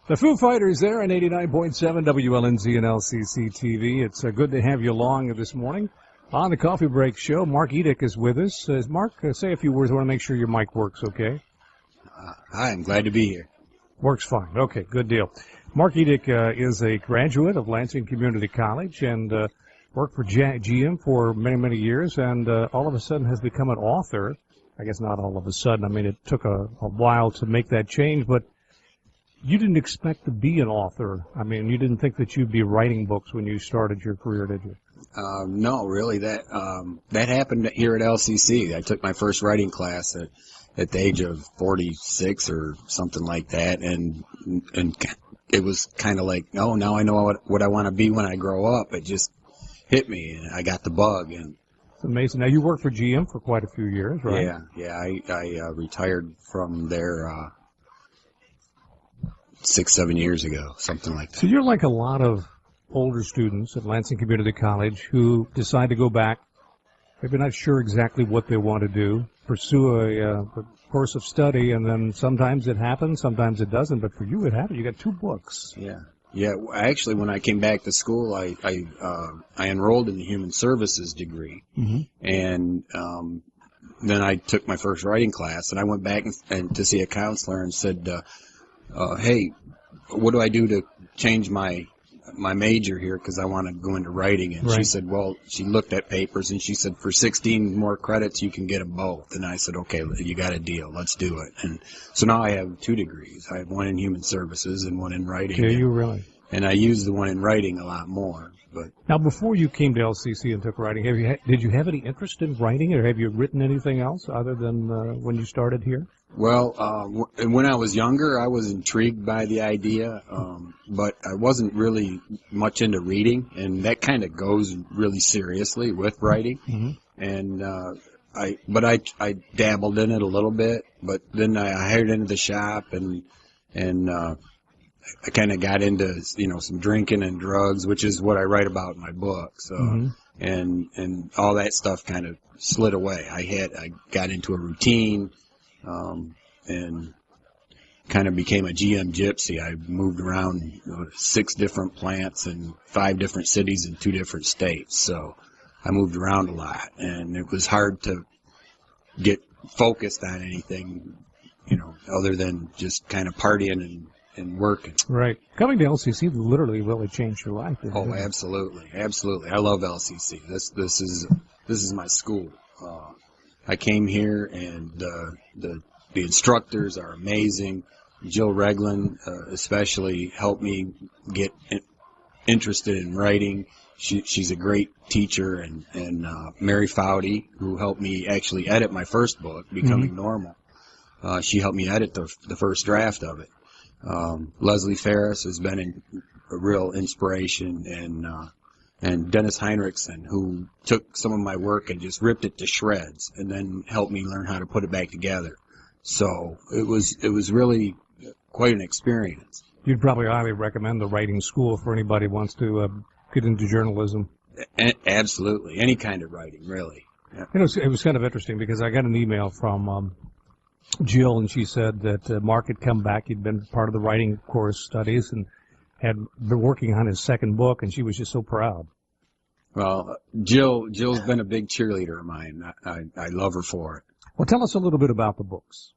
The Foo Fighters there on 89.7 WLNZ and LCC TV. It's good to have you along this morning on the Coffee Break Show. Mark Edick is with us. Mark, say a few words. I want to make sure your mic works, okay? Hi, I'm glad to be here. Works fine. Okay, good deal. Mark Edick is a graduate of Lansing Community College and worked for GM for many, many years, and all of a sudden has become an author. I guess not all of a sudden. I mean, it took a while to make that change, but you didn't expect to be an author. I mean, you didn't think that you'd be writing books when you started your career, did you? No, really. That happened here at LCC. I took my first writing class at the age of 46 or something like that, and it was kind of like, oh, now I know what I want to be when I grow up. It just hit me, and I got the bug. And it's amazing. Now, you worked for GM for quite a few years, right? Yeah. I retired from there 6-7 years ago, something like that. So you're like a lot of older students at Lansing Community College who decide to go back, maybe not sure exactly what they want to do, pursue a course of study, and then sometimes it happens, sometimes it doesn't. But for you, it happened. You got 2 books. Yeah. Actually, when I came back to school, I enrolled in the Human Services degree, and then I took my first writing class, and I went back and to see a counselor and said, hey, what do I do to change my major here, because I want to go into writing? And she said, well, she looked at papers, and she said, for 16 more credits, you can get them both. And I said, okay, you got a deal. Let's do it. And so now I have 2 degrees. I have one in human services and one in writing. Okay, you really? And I use the one in writing a lot more. But now, before you came to LCC and took writing, did you have any interest in writing, or have you written anything else other than when you started here? Well, when I was younger, I was intrigued by the idea, but I wasn't really much into reading, and that kind of goes really seriously with writing. And I dabbled in it a little bit, but then I hired into the shop, and I kind of got into some drinking and drugs, which is what I write about in my book. So and all that stuff kind of slid away. I got into a routine. And kind of became a GM gypsy. I moved around 6 different plants in 5 different cities in 2 different states. So I moved around a lot, and it was hard to get focused on anything, other than just kind of partying and working. Right. Coming to LCC literally really changed your life. Oh, absolutely. Absolutely. I love LCC. This is my school. I came here, and the instructors are amazing. Jill Regland especially helped me get interested in writing. She's a great teacher, and Mary Fowdy, who helped me actually edit my first book, Becoming Normal. She helped me edit the first draft of it. Leslie Ferris has been a real inspiration, and Dennis Heinrichsen, who took some of my work and just ripped it to shreds and then helped me learn how to put it back together. So it was really quite an experience. You'd probably highly recommend the writing school for anybody who wants to get into journalism. Absolutely. Any kind of writing, really. Yeah. It was kind of interesting because I got an email from Jill, and she said that Mark had come back. He'd been part of the writing course studies and had been working on his second book, and she was just so proud. Well, Jill's been a big cheerleader of mine. I love her for it. Well, tell us a little bit about the books.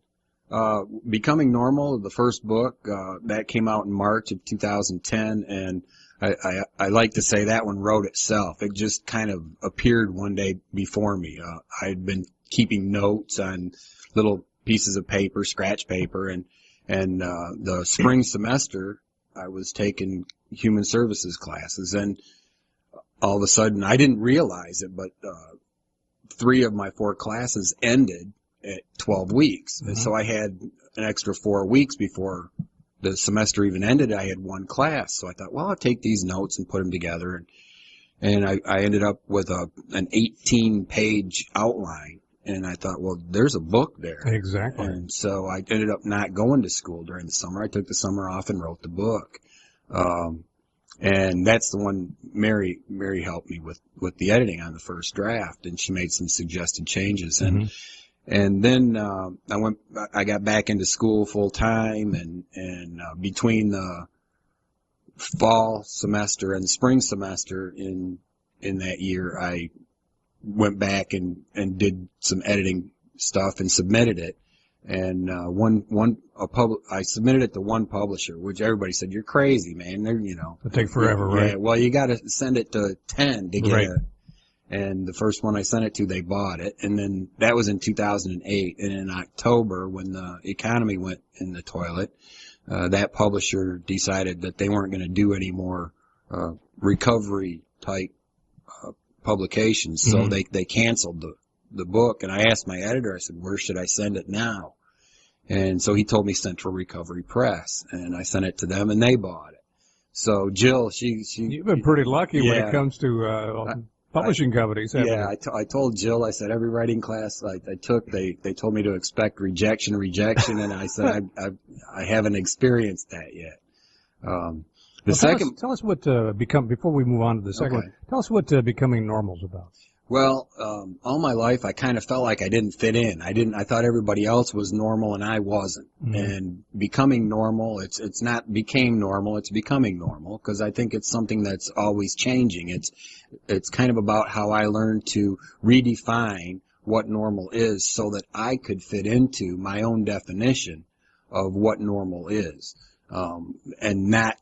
Becoming Normal, the first book, that came out in March of 2010, and I like to say that one wrote itself. It just kind of appeared one day before me. I'd been keeping notes on little pieces of paper, scratch paper, and the spring semester I was taking human services classes, and all of a sudden, I didn't realize it, but 3 of my 4 classes ended at 12 weeks. And so I had an extra 4 weeks before the semester even ended. I had 1 class. So I thought, well, I'll take these notes and put them together. And I ended up with an 18-page outline. And I thought, well, there's a book there. Exactly. And so I ended up not going to school during the summer. I took the summer off and wrote the book. And that's the one Mary helped me with the editing on the first draft, and she made some suggested changes. And then I got back into school full time, and between the fall semester and spring semester in that year, I went back and did some editing stuff and submitted it. And I submitted it to one publisher, which everybody said, "You're crazy, man. They're, It'll take forever, yeah, right? well, you got to send it to 10 to get Right. it." And the first one I sent it to, they bought it. And then that was in 2008. And in October, when the economy went in the toilet, that publisher decided that they weren't going to do any more recovery type publications. So they canceled the book. And I asked my editor, I said, "Where should I send it now?" And so he told me Central Recovery Press. And I sent it to them, and they bought it. So Jill, You've been pretty lucky when it comes to publishing companies, haven't you? I told Jill, I said, every writing class I took, they told me to expect rejection, and I said, I haven't experienced that yet. Tell us what before we move on to the second one, tell us what becoming normal is about. Well, all my life I kind of felt like I didn't fit in. I thought everybody else was normal and I wasn't. And becoming normal, it's not became normal, it's becoming normal, because I think it's something that's always changing. It's kind of about how I learned to redefine what normal is so that I could fit into my own definition of what normal is, and not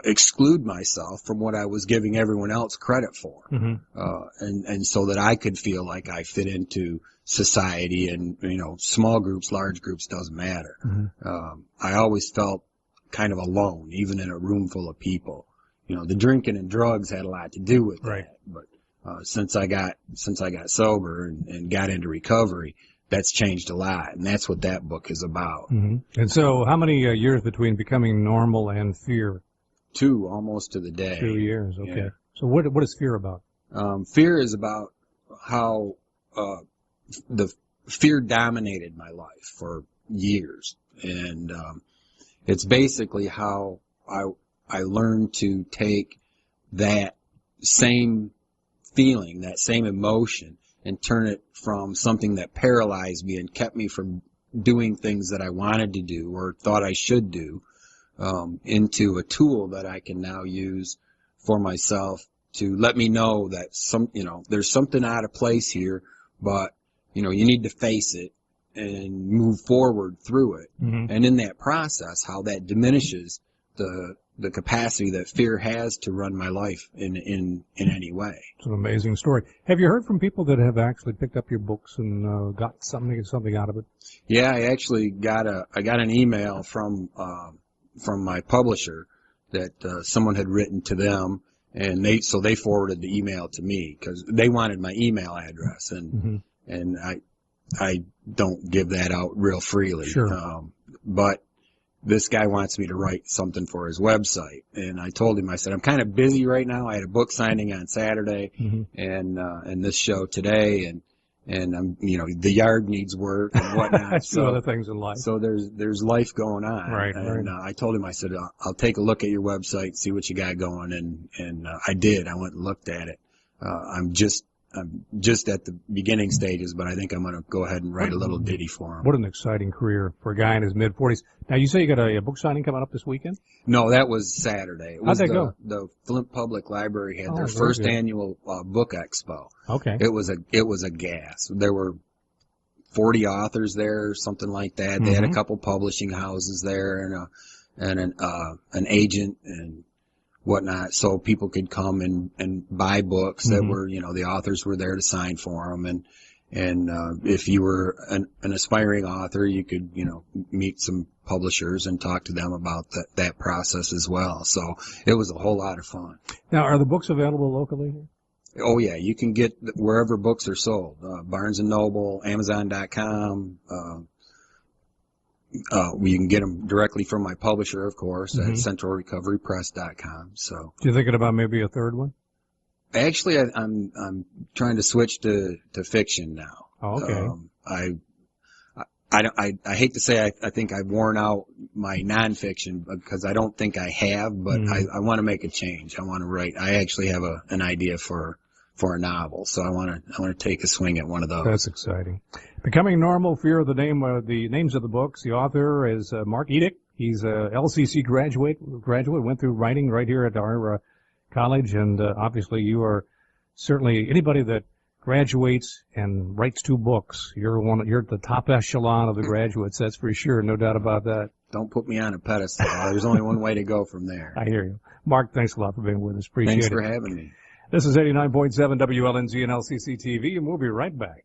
exclude myself from what I was giving everyone else credit for, and so that I could feel like I fit into society, and small groups, large groups, doesn't matter. I always felt kind of alone, even in a room full of people. The drinking and drugs had a lot to do with that, but since I got sober and got into recovery, that's changed a lot, and that's what that book is about. And so, how many years between becoming normal and fear? 2, almost to the day. 2 years, okay. Yeah. So what is fear about? Fear is about how the fear dominated my life for years, and it's basically how I learned to take that same feeling, that same emotion, and turn it from something that paralyzed me and kept me from doing things that I wanted to do or thought I should do, into a tool that I can now use for myself to let me know that there's something out of place here, but you need to face it and move forward through it. And in that process, how that diminishes the capacity that fear has to run my life in any way. It's an amazing story. Have you heard from people that have actually picked up your books and got something out of it? Yeah, I actually got an email from my publisher that someone had written to them, and they forwarded the email to me because they wanted my email address, and I don't give that out real freely. Sure. But this guy wants me to write something for his website, and I told him, I said, I'm kind of busy right now. I had a book signing on Saturday, and this show today, and I'm, the yard needs work and whatnot. So other things in life. So there's life going on. Right. And I told him, I said, I'll take a look at your website, see what you got going, and I did. I went and looked at it. I'm just at the beginning stages, but I think I'm going to go ahead and write a little ditty for him. What an exciting career for a guy in his mid-40s. Now, you say you got a book signing coming up this weekend? No, that was Saturday. It was How'd that go? The Flint Public Library had their first annual book expo. Okay. It was a gas. There were 40 authors there, something like that. They had a couple publishing houses there and an agent and whatnot, so people could come and buy books that were, the authors were there to sign for them, and if you were an aspiring author, you could, meet some publishers and talk to them about that process as well. So it was a whole lot of fun. Now, are the books available locally here? Oh yeah, you can get wherever books are sold, Barnes & Noble, Amazon.com, you can get them directly from my publisher, of course, at centralrecoverypress.com. So, you thinking about maybe a third one? Actually, I'm trying to switch to fiction now. Oh, okay. I hate to say I think I've worn out my nonfiction because I don't think I have, but I want to make a change. I want to write. I actually have an idea for for a novel. So I want to take a swing at one of those. That's exciting. Becoming Normal, Fear of the names of the books. The author is Mark Edick. He's a LCC graduate, went through writing right here at our college, and obviously you are certainly anybody that graduates and writes 2 books. You're at the top echelon of the graduates, that's for sure, no doubt about that. Don't put me on a pedestal. There's only one way to go from there. I hear you. Mark, thanks a lot for being with us. Appreciate it. Thanks for having me. This is 89.7 WLNZ and LCC TV, and we'll be right back.